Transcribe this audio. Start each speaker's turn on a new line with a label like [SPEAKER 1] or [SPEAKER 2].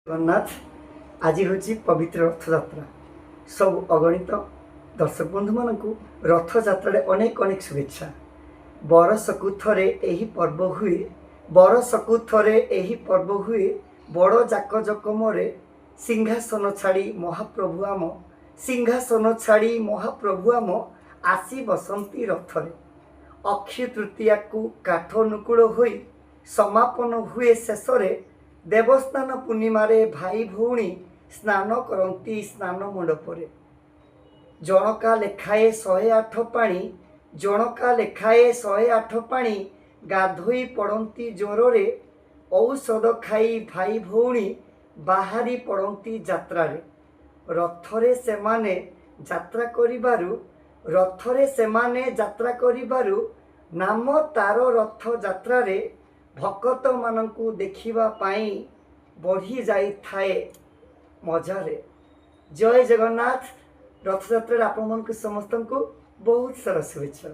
[SPEAKER 1] जगन्नाथ आज हूँ पवित्र रथयात्रा सब अगणित दर्शक बंधु मानक रथयात्रा अनेक अनेक शुभेच्छा। बरसकु थरे एही पर्व हुए बरसकु थरे एही पर्व हुए बड़ जाकजकमरे सिंहासन छाड़ी महाप्रभु आम सिंहासन छाड़ी महाप्रभु आम आसी बसंती रथरे। अक्षय तृतीया को काठ नुकूल होई समापन हुए शेषरे देवस्नान पूर्णिमारे भाई भौणी स्नान करती स्नान मंडपरे। जनका लेखाए 108 पानी जनका लेखाए 108 पानी गाधोई पड़ती जोरे औषध खाई भाई भौणी बाहरी पड़ती जात्रारे। रथरे सेमाने जात्रा करिबारु रथरे सेमाने जात्रा करिबारु नाम तार रथ जात्रारे भक्त मानंकु देखिबा पाई बढ़ी जाई थाए मजारे। जय जगन्नाथ। रथयात्रा आपण समस्त को बहुत सारा शुभेच्छा।